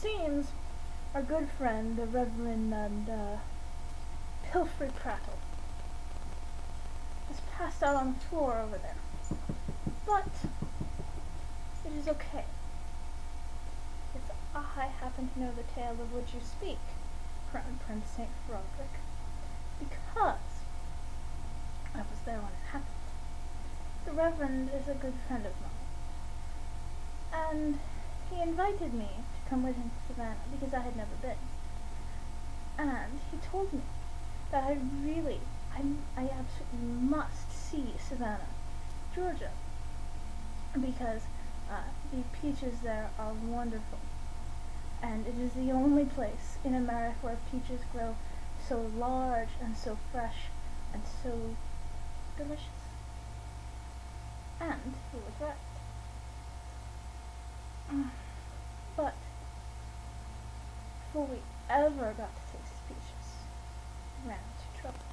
seems our good friend, the Reverend Pilfrey Prattle, is passed out on the floor over there. But it is okay, if I happen to know the tale of which you speak, Crown Prince St. Roderick, because I was there when it happened. The Reverend is a good friend of mine, and he invited me to come with him to Savannah because I had never been. And he told me that I absolutely must see Savannah, Georgia, because the peaches there are wonderful, and it is the only place in America where peaches grow so large and so fresh and so delicious. And he was right. But before we ever got to taste peaches, we ran into trouble.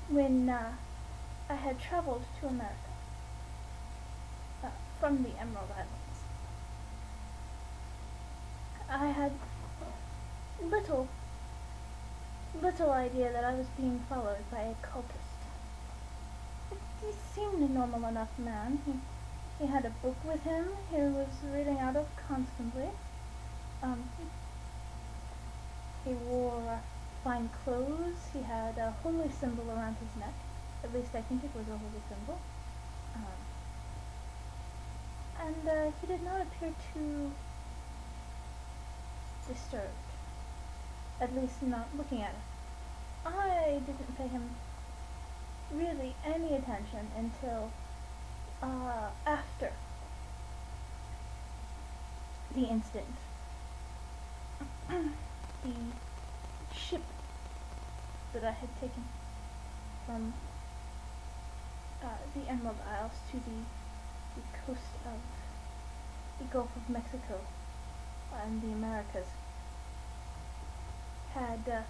When I had traveled to America from the Emerald Islands, I had little idea that I was being followed by a cultist. He seemed a normal enough man. He had a book with him he was reading out of constantly. He wore fine clothes. He had a holy symbol around his neck. At least I think it was a holy symbol. And he did not appear too disturbed. At least not looking at it. I didn't pay him really any attention until after the incident. The ship that I had taken from the Emerald Isles to the coast of the Gulf of Mexico and the Americas had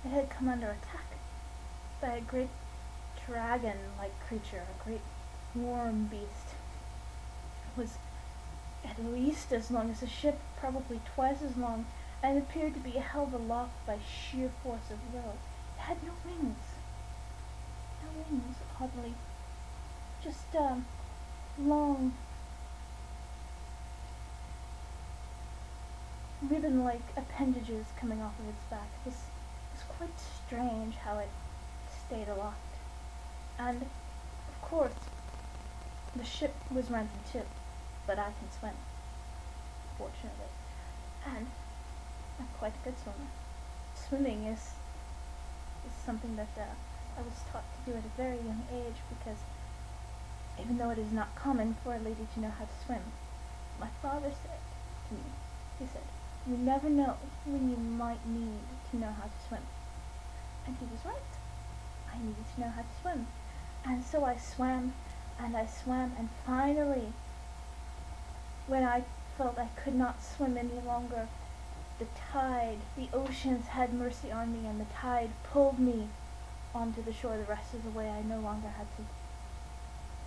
it had come under attack by a great dragon-like creature, a great worm beast. It was at least as long as a ship, probably twice as long, and appeared to be held aloft by sheer force of will. It had no wings. No wings, oddly. Just long, ribbon-like appendages coming off of its back. It was quite strange how it stayed aloft. And, of course, the ship was rent in two, but I can swim, fortunately. And I'm quite a good swimmer. Swimming is something that I was taught to do at a very young age, because even though it is not common for a lady to know how to swim, my father said to me, he said, "You never know when you might need to know how to swim." And he was right. I needed to know how to swim. And so I swam, and finally, when I felt I could not swim any longer, the tide, the oceans had mercy on me, and the tide pulled me onto the shore. The rest of the way I no longer had to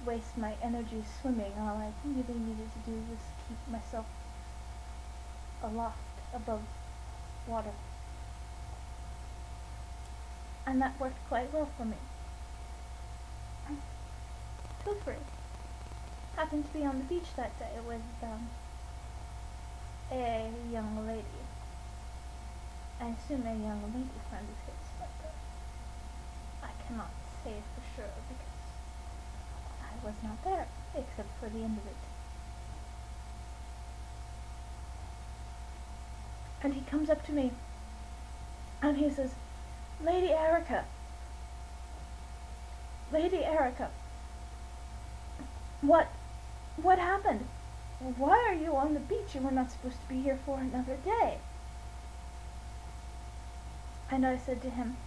waste my energy swimming. All I really needed to do was keep myself aloft, above water. And that worked quite well for me. Pilfrey happened to be on the beach that day with a young lady. I assume a young lady friend of his, but I cannot say for sure because I was not there, except for the end of it. And he comes up to me, and he says, Lady Erika, what happened? Why are you on the beach? You were not supposed to be here for another day. And I said to him,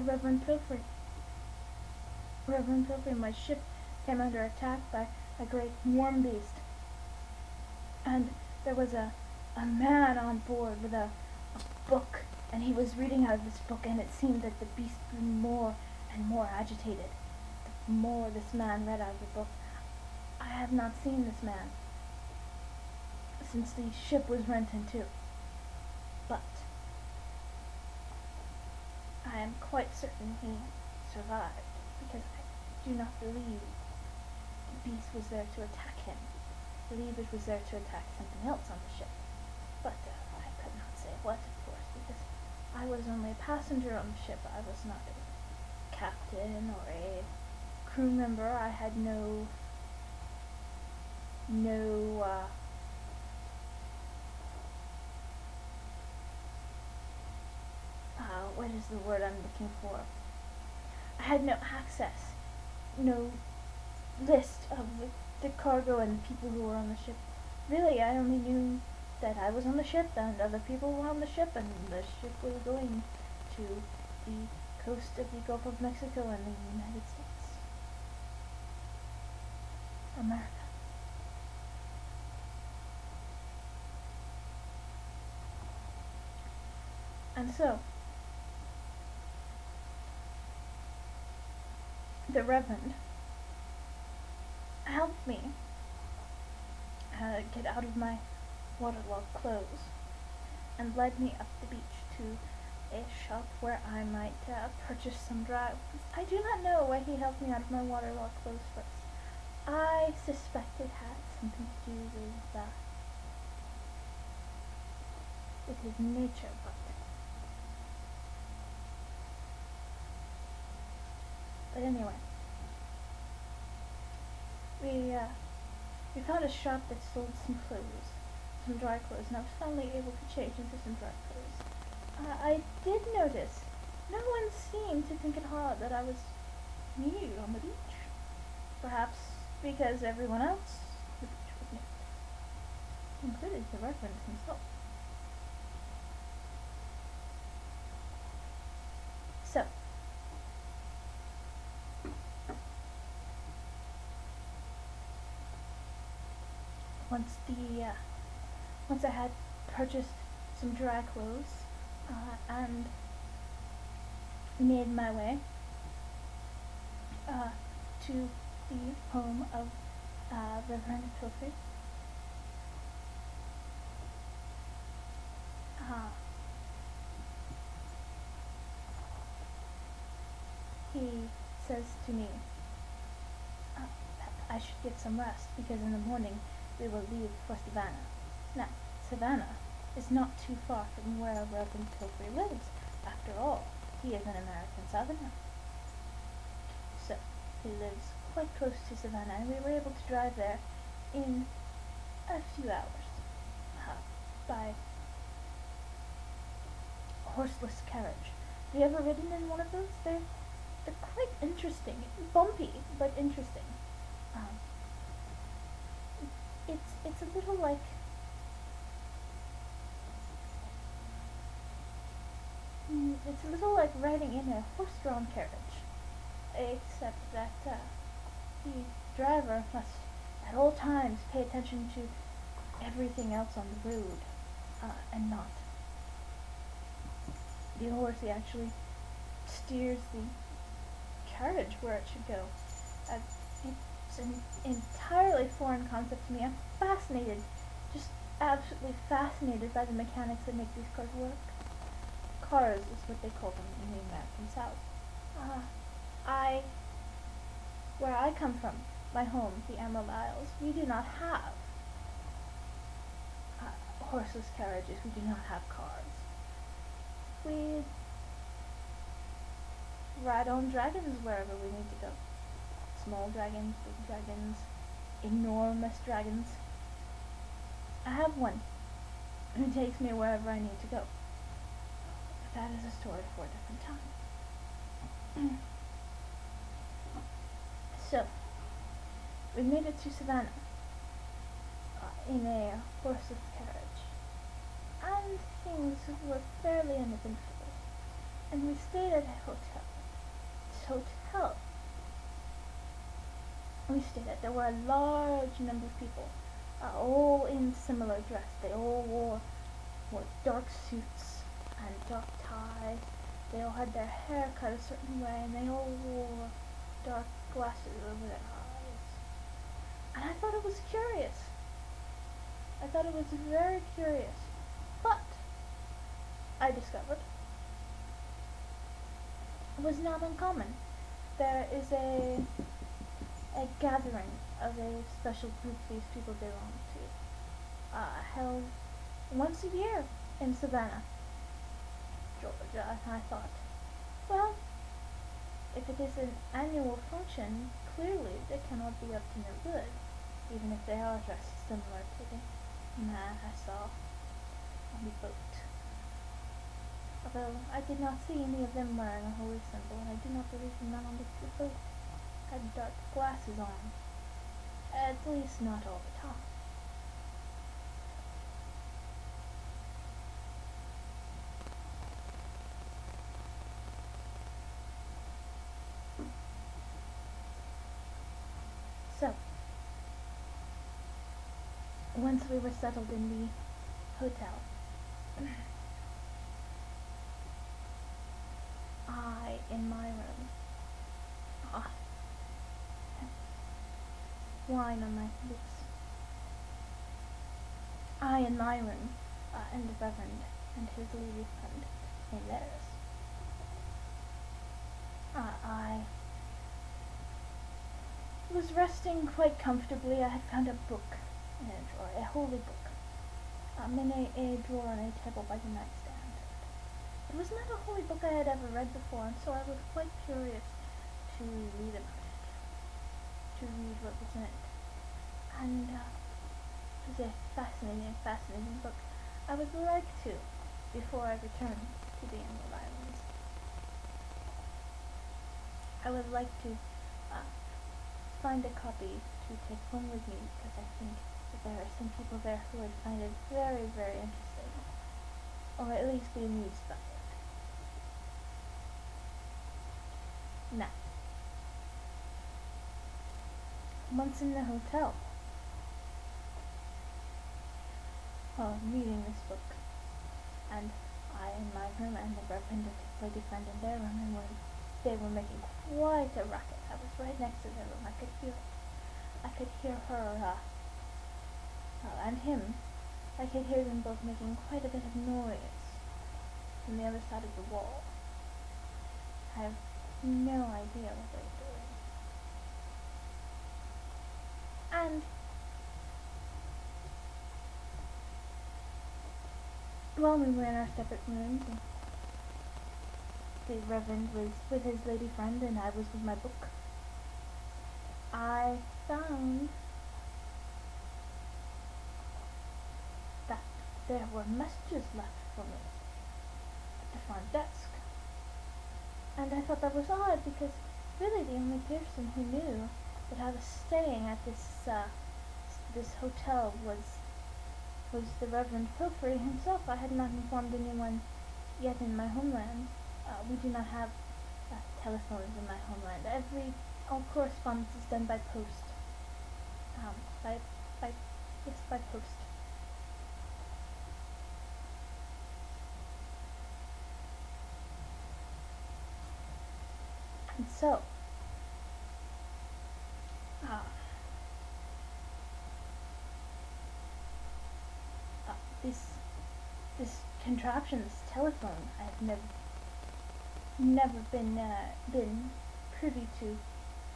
Reverend Pilfrey, my ship came under attack by a great worm beast. and there was a man on board with a book, and he was reading out of this book, and it seemed that the beast grew more and more agitated the more this man read out of the book. I have not seen this man since the ship was rent in two, but I am quite certain he survived, because I do not believe the beast was there to attack him. I believe it was there to attack something else on the ship, but I could not say what, of course, because I was only a passenger on the ship. I was not a captain or a crew member. I had no what is the word I'm looking for? I had no access, no list of the cargo and the people who were on the ship. Really, I only knew that I was on the ship and other people were on the ship, and the ship was going to the coast of the Gulf of Mexico and the United States. America. And so, the Reverend helped me get out of my waterlogged clothes and led me up the beach to a shop where I might purchase some dry ones. I do not know why he helped me out of my waterlogged clothes first. I suspect it had something to do with his nature, but anyway, we found a shop that sold some clothes, some dry clothes, and I was finally able to change into some dry clothes. I did notice no one seemed to think it odd that I was nude on the beach. Perhaps because everyone else on the beach was nude, including the Reverend himself. So, once I had purchased some dry clothes and made my way to the home of Reverend Pilfrey, he says to me, I should get some rest, because in the morning we will leave for Savannah. Now, Savannah is not too far from where Reverend Pilfrey lives. After all, he is an American Southerner. So, he lives quite close to Savannah, and we were able to drive there in a few hours by horseless carriage. Have you ever ridden in one of those? They're quite interesting. Bumpy, but interesting. It's a little like riding in a horse-drawn carriage, except that the driver must at all times pay attention to everything else on the road, and not the horse. He actually steers the carriage where it should go. It's an entirely foreign concept to me. I'm fascinated, just absolutely fascinated by the mechanics that make these cars work. Cars is what they call them in the American South. Where I come from, my home, the Emerald Isles, we do not have horseless carriages. We do not have cars. We ride on dragons wherever we need to go. Small dragons, big dragons, enormous dragons. I have one who takes me wherever I need to go. But that is a story for a different time. So, we made it to Savannah in a horseless carriage, and things were fairly uneventful. And we stayed at a hotel. This hotel we stayed at, there were a large number of people all in similar dress. They all wore dark suits and dark ties. They all had their hair cut a certain way, and they all wore dark glasses over their eyes. And I thought it was curious. I thought it was very curious. But I discovered it was not uncommon. There is a gathering of a special group these people belong to, held once a year in Savannah, Georgia. And I thought, well, if it is an annual function, clearly they cannot be up to no good, even if they are dressed similar to the man I saw on the boat. Although I did not see any of them wearing a holy symbol, and I do not believe the men on the boat had dark glasses on. At least not all the time. So, once we were settled in the hotel, in my room, wine on my lips, in my room, and the Reverend and his lady friend in theirs. I was resting quite comfortably. I had found a book in a drawer, a holy book, in a drawer on a table by the nightstand. It was not a holy book I had ever read before, and so I was quite curious to read about it, to read what was in it. And it was a fascinating book. I would like to, before I return to the Emerald Islands, I would like to find a copy to take home with me, because I think that there are some people there who would find it very, very interesting, or at least be amused by it. Now, once in the hotel, while reading this book, and I in my room, and the Reverend and his lady friend in their room, and they were making quite a racket. I was right next to their room. I could hear it. I could hear her, and him. I could hear them both making quite a bit of noise from the other side of the wall. I have no idea what they were doing. And while we were in our separate rooms, the Reverend was with his lady friend and I was with my book, I found that there were messages left for me at the front desk. And I thought that was odd, because really the only person who knew that I was staying at this hotel was the Reverend Pilfrey himself. I had not informed anyone yet in my homeland. We do not have telephones in my homeland. All correspondence is done by post. By post. And so, this contraption, this telephone, I have never been privy to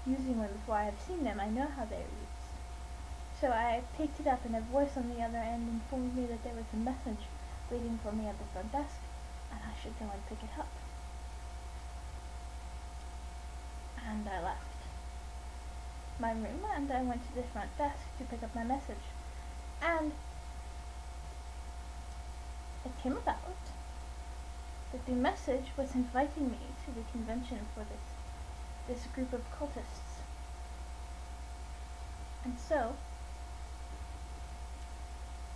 using one before. I have seen them. I know how they are used. So I picked it up, and a voice on the other end informed me that there was a message waiting for me at the front desk, and I should go and pick it up. And I left my room, and I went to the front desk to pick up my message. And it came about that the message was inviting me to the convention for this group of cultists. And so,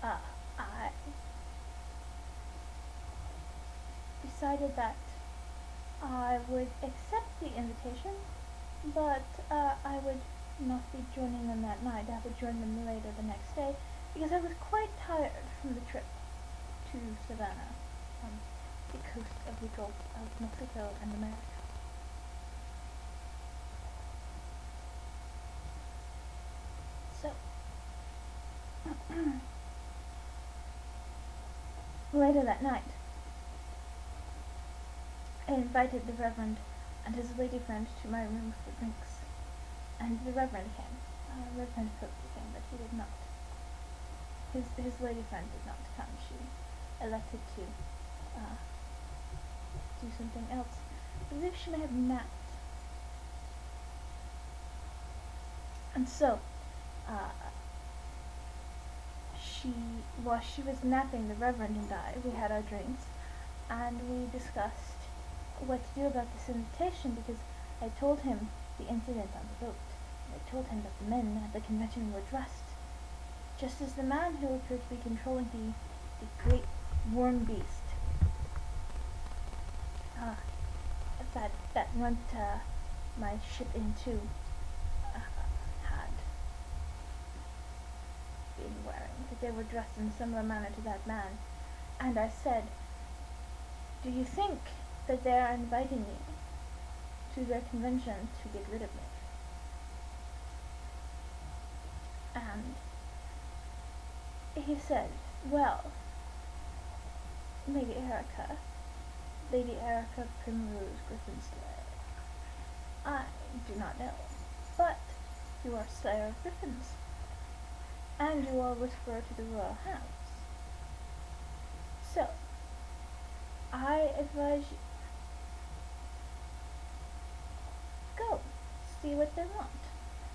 I decided that I would accept the invitation, but I would not be joining them that night. I would join them later the next day, because I was quite tired from the trip to Savannah, on the coast of the Gulf of Mexico and America. So, later that night, I invited the Reverend and his lady friend to my room for drinks, and the Reverend came. Reverend Pope came, but he did not. His lady friend did not come. She elected to do something else. I believe she may have napped. And so, while she was napping, the Reverend and I, we had our drinks, and we discussed what to do about this invitation, because I told him the incident on the boat. I told him that the men at the convention were dressed just as the man who appeared to be controlling the great worm beast that went my ship in two had been wearing, that they were dressed in a similar manner to that man. And I said, do you think that they are inviting me to their convention to get rid of me? And he said, well, Lady Erika Primrose Griffonslayer, I do not know, but you are Slayer of Griffins, and you are Whisperer to the Royal House. So, I advise you, go, see what they want,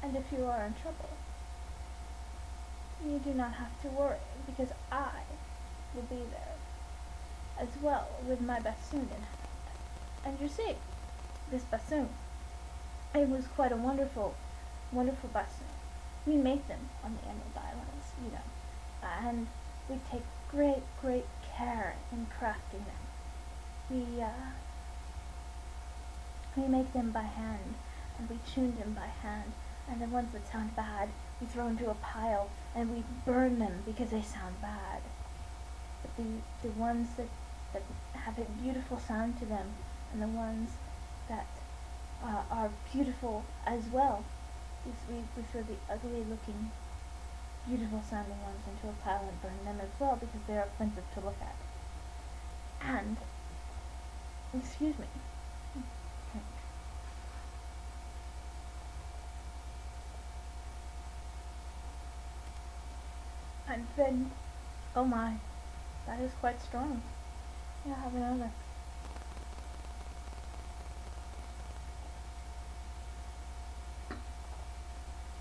and if you are in trouble, you do not have to worry, because I will be there, as well, with my bassoon in hand. And you see, this bassoon, it was quite a wonderful, wonderful bassoon. We made them on the Emerald Islands, you know, and we take great, great care in crafting them. We make them by hand, and we tune them by hand, and the ones that sound bad, we throw into a pile, and we burn them because they sound bad. But the ones that have a beautiful sound to them, and the ones that are beautiful as well, we throw the ugly looking, beautiful sounding ones into a pile and burn them as well, because they are offensive to look at. And, excuse me, and then, oh my, that is quite strong. Yeah, have another.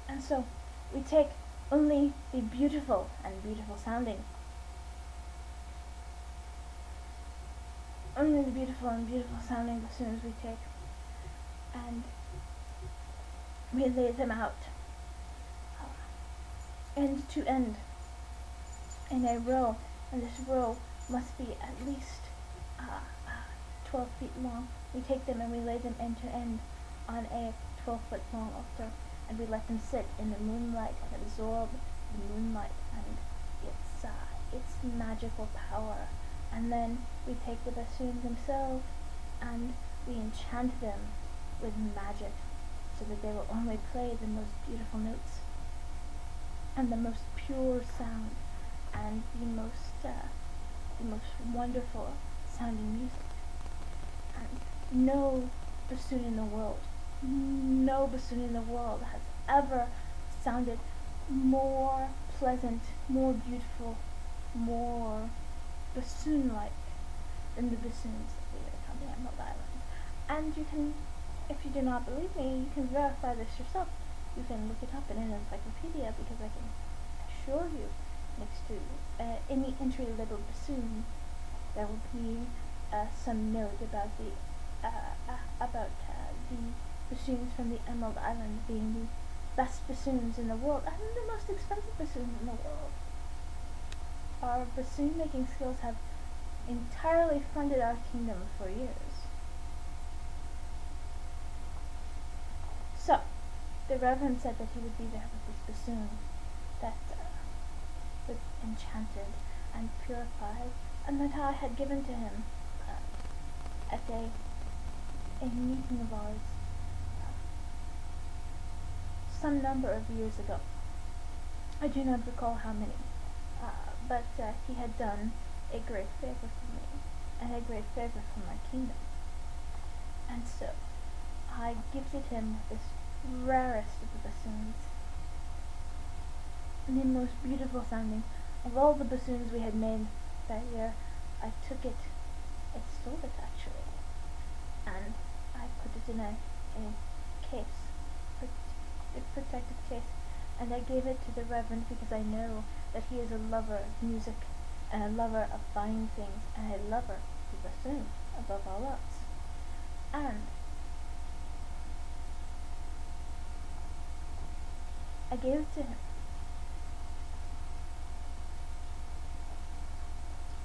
And so, we take only the beautiful and beautiful sounding. Only the beautiful and beautiful sounding bassoons we take, and we lay them out end to end in a row, and this row must be at least 12 feet long. We take them and we lay them end to end on a 12-foot long altar, and we let them sit in the moonlight and absorb the moonlight and its magical power. And then we take the bassoons themselves and we enchant them with magic, so that they will only play the most beautiful notes and the most pure sound and the most wonderful sounding music. And no bassoon in the world has ever sounded more pleasant, more beautiful, more bassoon-like than the bassoons that we make on the Emerald Islands. And you can, if you do not believe me, you can verify this yourself. You can look it up in an encyclopedia, because I can assure you, next to any entry-level bassoon, there will be some note about the bassoons from the Emerald Island being the best bassoons in the world and the most expensive bassoons in the world. Our bassoon making skills have entirely funded our kingdom for years. So, the Reverend said that he would be there with this bassoon, that was enchanted and purified, and that I had given to him at a meeting of ours some number of years ago. I do not recall how many, but he had done a great favor for me, and a great favor for my kingdom. And so, I gifted him this rarest of the bassoons, the most beautiful sounding of all the bassoons we had made that year. I took it, I stole it actually, and I put it in a case, a protective case, and I gave it to the Reverend because I know that he is a lover of music, and a lover of fine things, and a lover of the bassoon above all else. And I gave it to him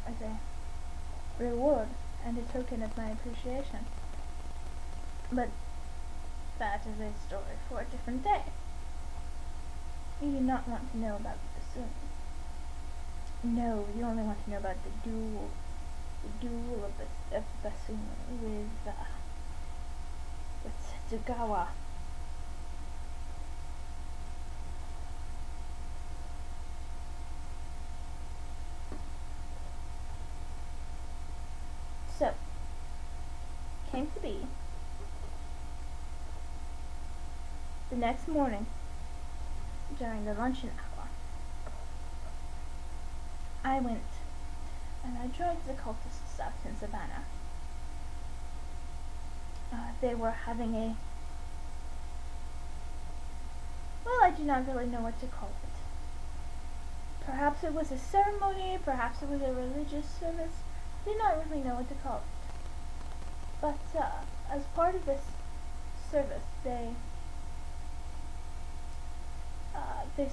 as a reward and a token of my appreciation. But that is a story for a different day. You do not want to know about the bassoon. No, you only want to know about the duel of the bassoon with Setsugawa. So, came to be the next morning during the luncheon hour. I went and I joined the cultists out in Savannah. They were having I do not really know what to call it. Perhaps it was a ceremony, perhaps it was a religious service. I do not really know what to call it. But as part of this service, they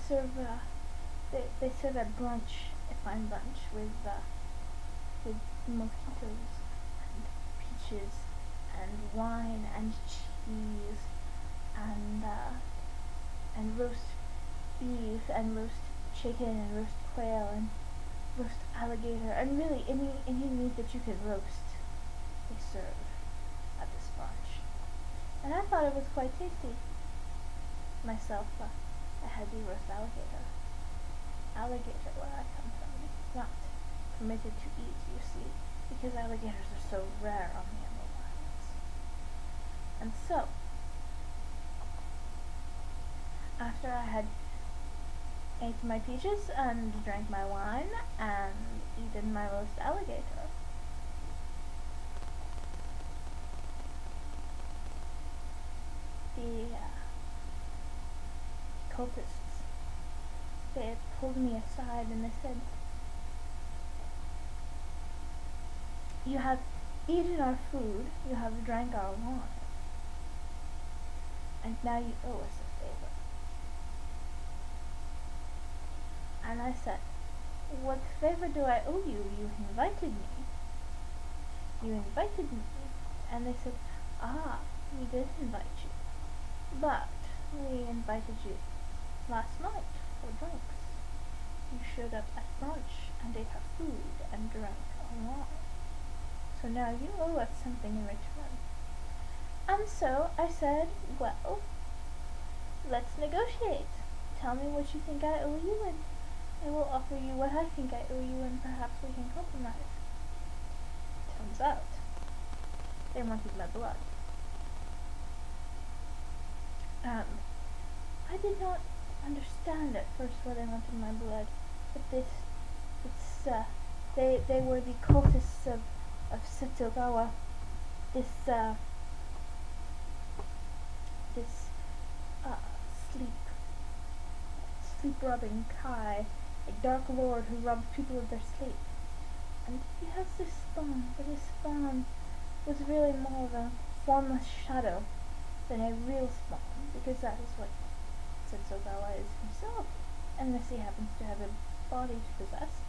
serve a brunch, a fine brunch with mojitos and peaches and wine and cheese and roast beef and roast chicken and roast quail and roast alligator and really any meat that you could roast they serve at this brunch. And I thought it was quite tasty. Myself, I had the roast alligator. Alligator, where I come from, is not permitted to eat, you see, because alligators are so rare on the Emerald Islands. And so, after I had ate my peaches and drank my wine and eaten my roast alligator, the cultists, they pulled me aside and they said, "You have eaten our food, you have drank our wine, and now you owe us a favor." And I said, "What favor do I owe you? You invited me. You invited me." And they said, "Ah, we did invite you, but we invited you last night for drinks. You showed up at brunch and ate our food and drank our wine. So now you owe us something in return." And so I said, "Well, let's negotiate. Tell me what you think I owe you, and I will offer you what I think I owe you, and perhaps we can compromise." Turns out, they wanted my blood. I did not understand at first why they wanted my blood, but they were the cultists of Setsugawa, this sleep-rubbing Kai, a dark lord who robs people of their sleep. And he has this spawn, but his spawn was really more of a formless shadow than a real spawn, because that is what Setsugawa is himself, unless he happens to have a body to possess.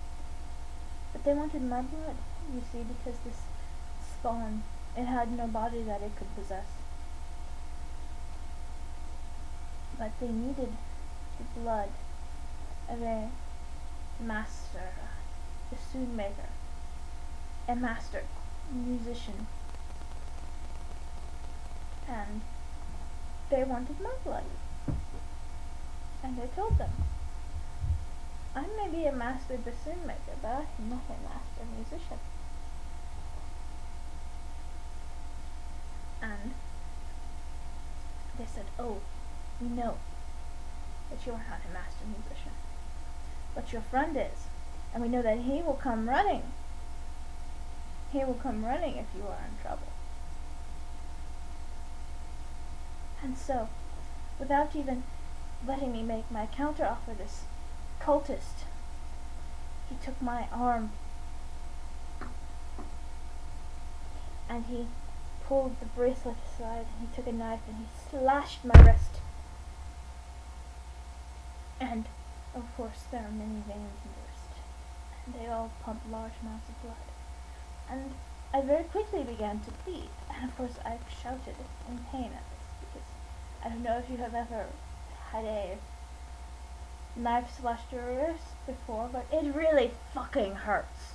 But they wanted my blood, you see, because this spawn, it had no body that it could possess. But they needed the blood of a master, bassoon maker, a master musician, and they wanted my blood. And I told them, I may be a master bassoon maker, but I am not a master musician. And they said, oh, we know that you are not a master musician, but your friend is, and we know that he will come running. He will come running if you are in trouble. And so, without even letting me make my counteroffer, this cultist, he took my arm and he pulled the bracelet aside, and he took a knife and he slashed my wrist. And of course there are many veins in the wrist, and they all pump large amounts of blood. And I very quickly began to bleed, and of course I shouted in pain at this, because I don't know if you have ever had a knife slashed your wrist before, but it really fucking hurts.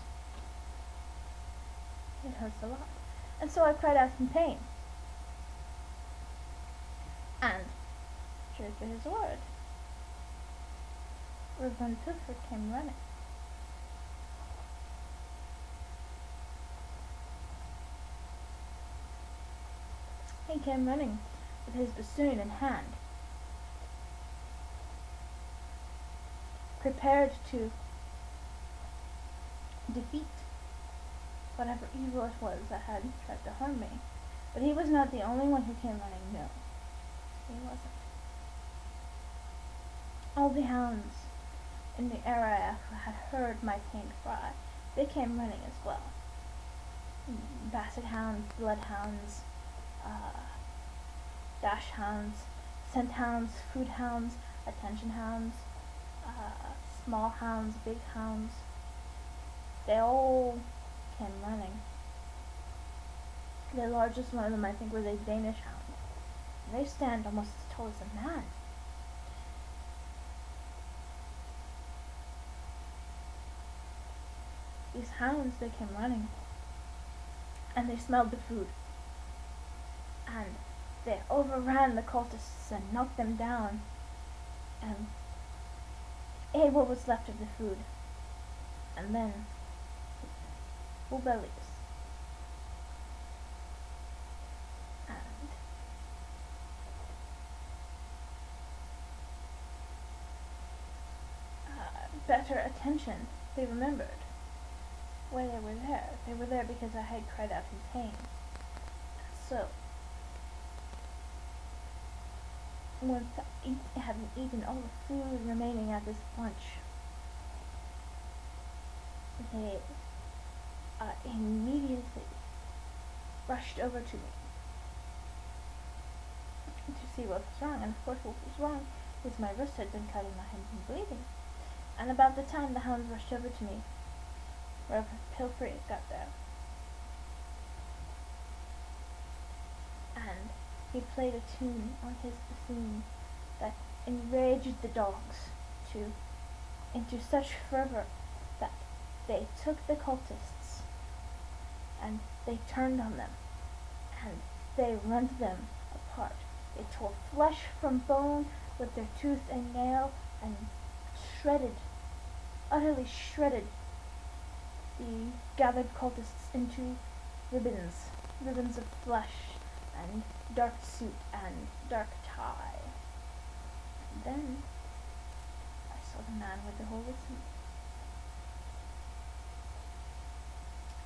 It hurts a lot. And so I cried out in pain. And, true to his word, Reverend Pilfer came running. He came running with his bassoon in hand, prepared to defeat whatever evil it was that had tried to harm me. But he was not the only one who came running, no. He wasn't. All the hounds in the area who had heard my pained cry, they came running as well. Basset hounds, bloodhounds, dash hounds, scent hounds, food hounds, attention hounds, small hounds, big hounds. They all came running. The largest one of them, I think, was a Danish hound. They stand almost as tall as a man. These hounds, they came running, and they smelled the food, and they overran the cultists and knocked them down, and ate what was left of the food, and then full bellies. And better attention, they remembered why they were there. They were there because I had cried out in pain. So, once having eaten all the food remaining at this lunch, they immediately rushed over to me to see what was wrong. And of course what was wrong was my wrist had been cut and I had been bleeding. And about the time the hounds rushed over to me, Reverend Pilfrey got there. And he played a tune on his bassoon that enraged the dogs into such fervor that they took the cultists and they turned on them and they rent them apart. They tore flesh from bone with their tooth and nail and utterly shredded the gathered cultists into ribbons of flesh and dark suit and dark tie. And then I saw the man with the holy symbol.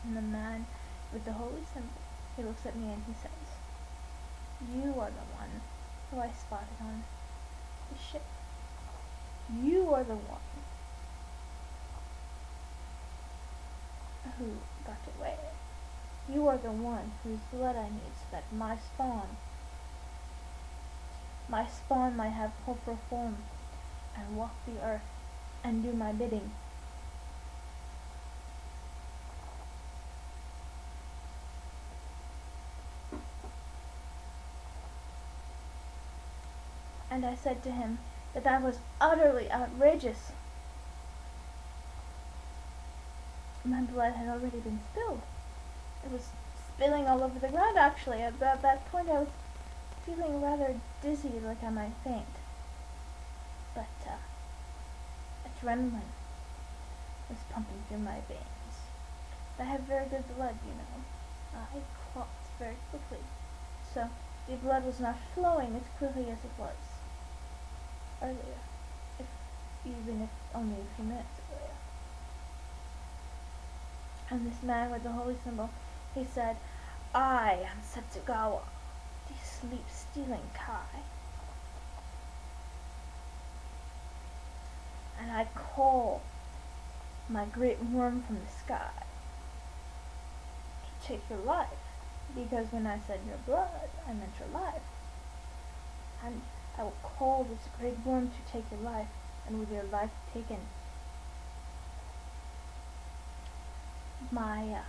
And the man with the holy symbol, he looks at me and he says, "You are the one who I spotted on the ship. You are the one who got away. You are the one whose blood I need so that my spawn might have corporal form and walk the earth and do my bidding." And I said to him that was utterly outrageous, my blood had already been spilled. It was spilling all over the ground, actually. At that point, I was feeling rather dizzy, like I might faint. But, adrenaline was pumping through my veins. I have very good blood, you know. It clots very quickly. So, the blood was not flowing as quickly as it was earlier. Even if only a few minutes earlier. And this man with the holy symbol, he said, "I am Setsugawa, the sleep-stealing Kai. And I call my great worm from the sky to take your life, because when I said your blood, I meant your life. And I will call this great worm to take your life, and with your life taken, my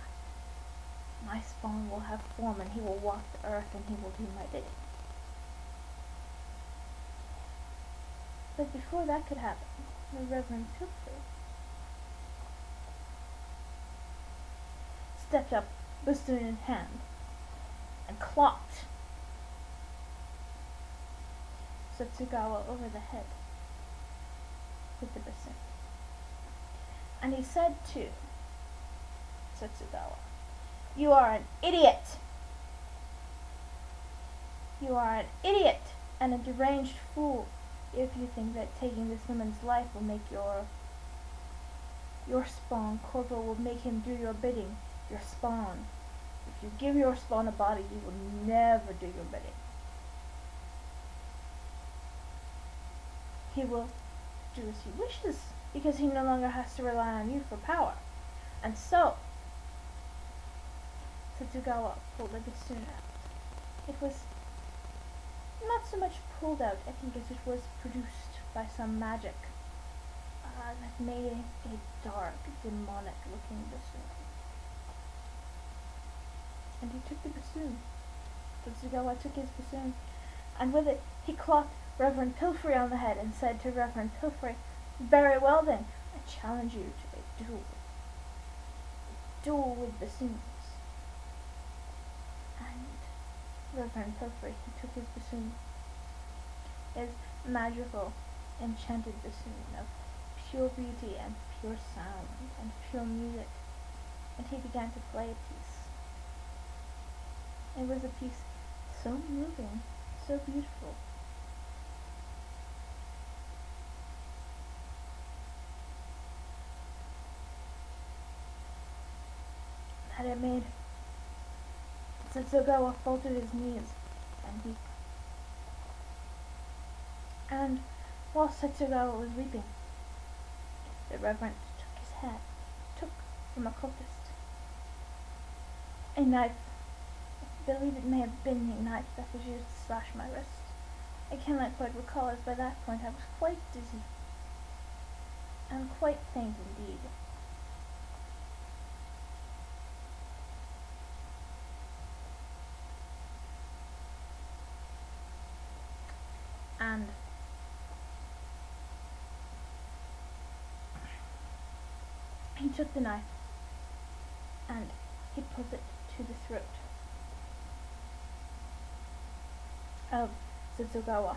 spawn will have form, and he will walk the earth, and he will do my bidding." But before that could happen, the Reverend Pilfer stepped up, bassoon in hand, and clocked Setsugawa over the head with the bassoon. And he said to Setsugawa, "You are an idiot! You are an idiot and a deranged fool if you think that taking this woman's life will make your spawn, Corporal, will make him do your bidding. Your spawn. If you give your spawn a body, he will never do your bidding. He will do as he wishes, because he no longer has to rely on you for power." And so, Setsugawa pulled the bassoon out. It was not so much pulled out, I think, as it was produced by some magic that made a dark, demonic-looking bassoon. And he took the bassoon. Setsugawa took his bassoon, and with it he clocked Reverend Pilfrey on the head and said to Reverend Pilfrey, "Very well then, I challenge you to a duel. A duel with bassoons." And Reverend Pilfrey, he took his bassoon, his magical, enchanted bassoon of pure beauty and pure sound and pure music, and he began to play a piece. It was a piece so moving, so beautiful, that it made Setsugawa fall to his knees and weep. And while Setsugawa was weeping, the Reverend took from a cultist a knife. I believe it may have been a knife that was used to slash my wrist. I cannot quite recall, as by that point I was quite dizzy and quite faint indeed. And he took the knife and he put it to the throat of Setsugawa,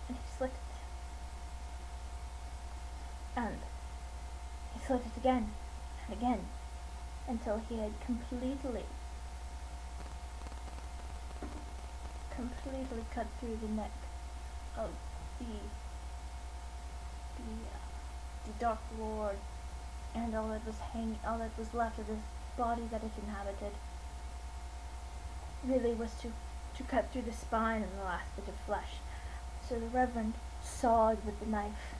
and he slit it. And he slit it again and again until he had completely cut through the neck of the Dark Lord, and all that was left of his body that it inhabited really was to cut through the spine and the last bit of flesh. So the Reverend sawed with the knife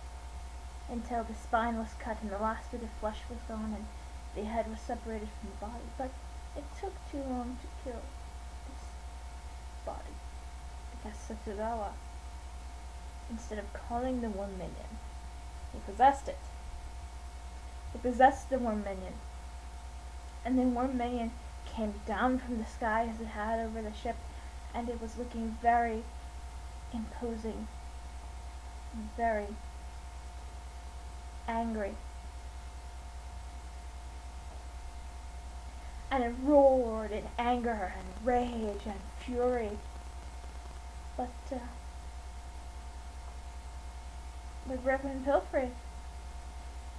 until the spine was cut and the last bit of flesh was gone and the head was separated from the body. But it took too long to kill this body, because Setsugawa, instead of calling the worm minion, he possessed it. He possessed the worm minion, and the worm minion came down from the sky as it had over the ship, and it was looking very imposing, very angry. and it roared in anger and rage and fury. But with Reverend Pilfrey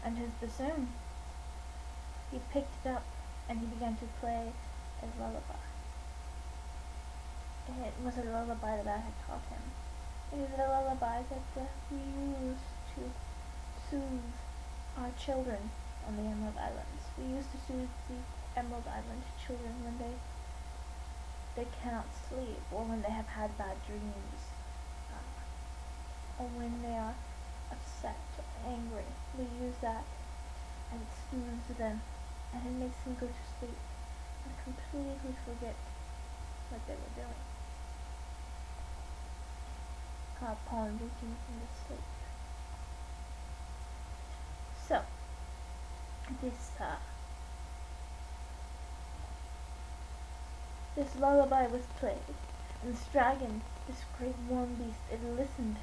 and his bassoon, he picked it up and he began to play a lullaby. It was a lullaby that I had taught him. It is a lullaby that we use to soothe our children on the Emerald Islands. We used to soothe the Emerald Island children when they cannot sleep, or when they have had bad dreams, or when they are upset or angry. We use that, and it soothes them, and it makes them go to sleep and completely forget what they were doing upon waking from the sleep. So, this lullaby was played, and this dragon, this great warm beast, it listened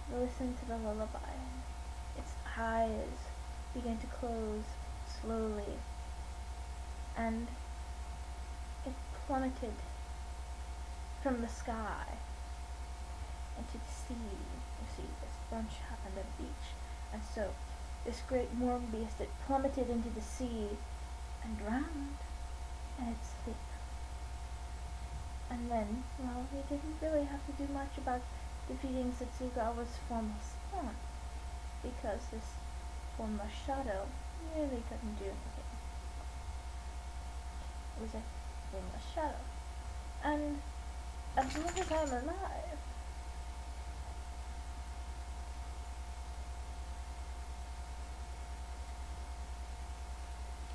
to the lullaby, and its eyes began to close slowly, and it plummeted from the sky into the sea. You see, this bunch happened at the beach, and so this great warm beast, it plummeted into the sea and drowned in its sleep. And then, well, we didn't really have to do much about defeating Setsugawa's formless spawn, because this formless shadow really couldn't do anything. It was a formless shadow. And as long as I'm alive,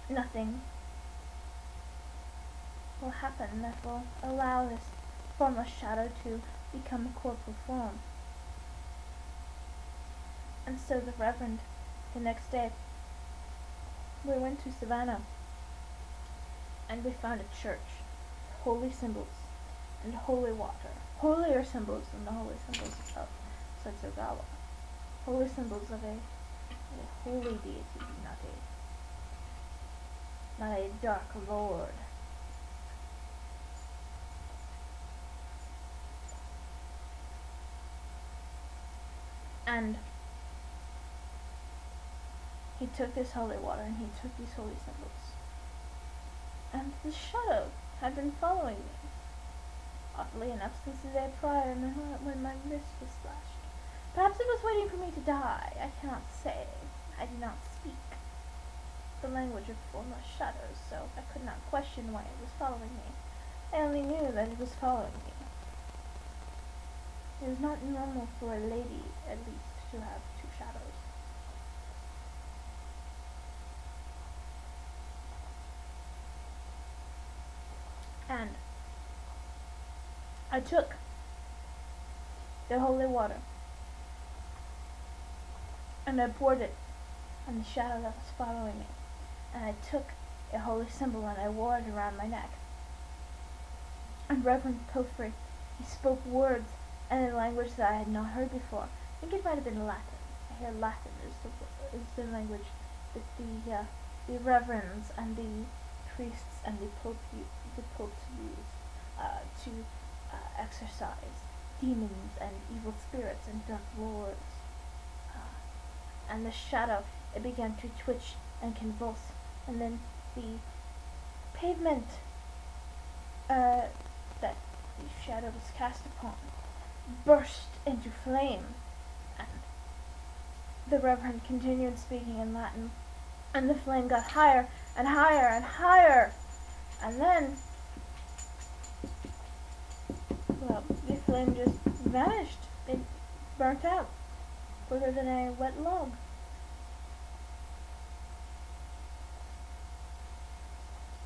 nothing will happen that will allow this formless shadow to become a corporal form. And so the Reverend, the next day, we went to Savannah, and we found a church, holy symbols, and holy water, holier symbols than the holy symbols of Setsugawa, holy symbols of a holy deity, not a dark lord. And he took this holy water and he took these holy symbols. And the shadow had been following me, oddly enough, since the day prior when my wrist was slashed. Perhaps it was waiting for me to die. I cannot say. I do not speak the language of formless shadows, so I could not question why it was following me. I only knew that it was following me. It is not normal for a lady, at least, to have two shadows. And I took the holy water and I poured it on the shadow that was following me. And I took a holy symbol and I wore it around my neck. And Reverend Pilfrey, he spoke words in a language that I had not heard before. I think it might have been Latin. I hear Latin is the language that the reverends and the priests and the popes use to exorcise demons and evil spirits and dark lords. And the shadow, it began to twitch and convulse, and then the pavement that the shadow was cast upon burst into flame, and the Reverend continued speaking in Latin, and the flame got higher and higher and higher, and then, well, the flame just vanished. It burnt out quicker than a wet log.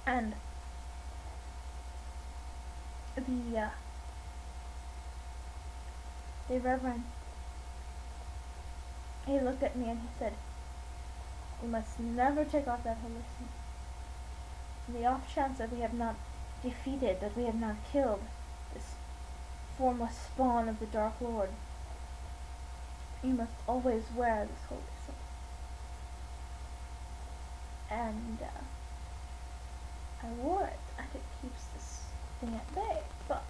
And the Reverend, he looked at me and he said, "We must never take off that holy symbol. In the off chance that we have not defeated, that we have not killed this formless spawn of the Dark Lord, you must always wear this holy symbol." And I wore it, and it keeps this thing at bay, but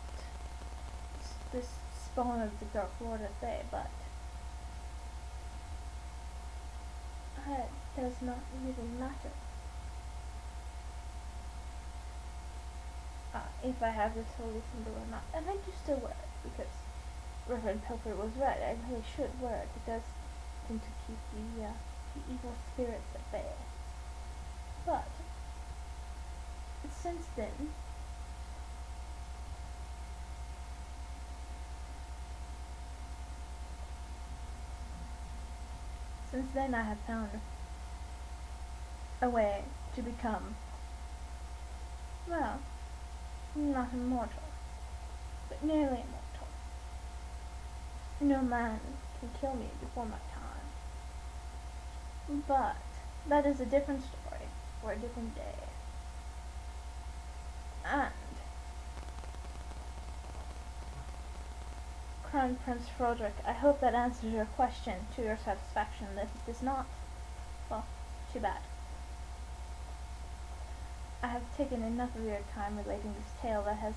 this spawn of the Dark Lord at bay, but it does not really matter. If I have this holy symbol or not, and I do still wear it, because Reverend Pilfer was right, I really should wear it. It does seem to keep the evil spirits at bay. But since then, I have found a way to become, well, not immortal, but nearly immortal. No man can kill me before my time. But that is a different story for a different day. And Crown Prince Froderick, I hope that answers your question to your satisfaction. If it does not, well, too bad. I have taken enough of your time relating this tale that has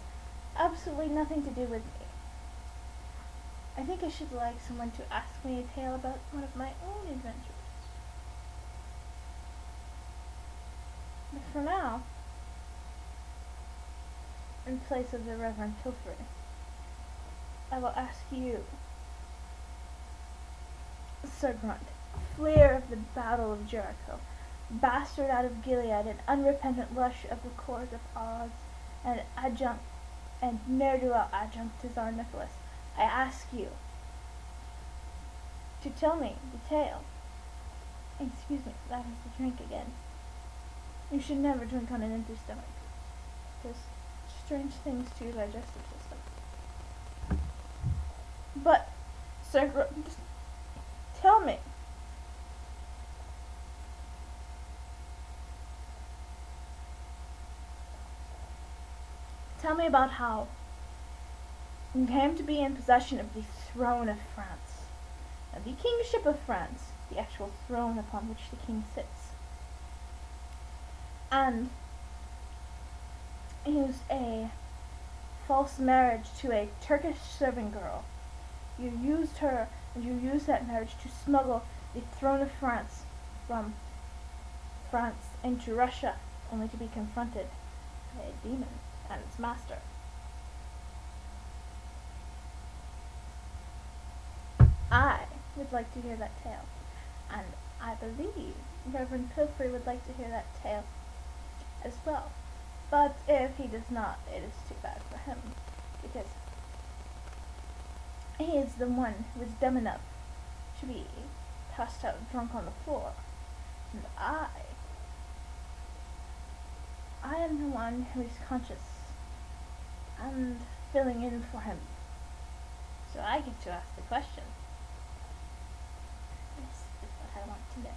absolutely nothing to do with me. I think I should like someone to ask me a tale about one of my own adventures. But for now, in place of the Reverend Pilfery, I will ask you, Sir Grunt, flair of the Battle of Jericho, bastard out of Gilead, and unrepentant lush of the court of Oz, and adjunct and ne'er-do-well adjunct to Tsar Nicholas, I ask you to tell me the tale. Excuse me, that is the drink again. You should never drink on an empty stomach. It does strange things to your digestive system. But, Sir, just tell me. Tell me about how you came to be in possession of the throne of France. Now, the kingship of France, the actual throne upon which the king sits. And used a false marriage to a Turkish servant girl. You used her, and you used that marriage to smuggle the throne of France from France into Russia, only to be confronted by a demon and its master. I would like to hear that tale, and I believe Reverend Pilfery would like to hear that tale as well. But if he does not, it is too bad for him, because he is the one who is dumb enough to be passed out drunk on the floor, and I am the one who is conscious and filling in for him. So I get to ask the question. This is what I want to know.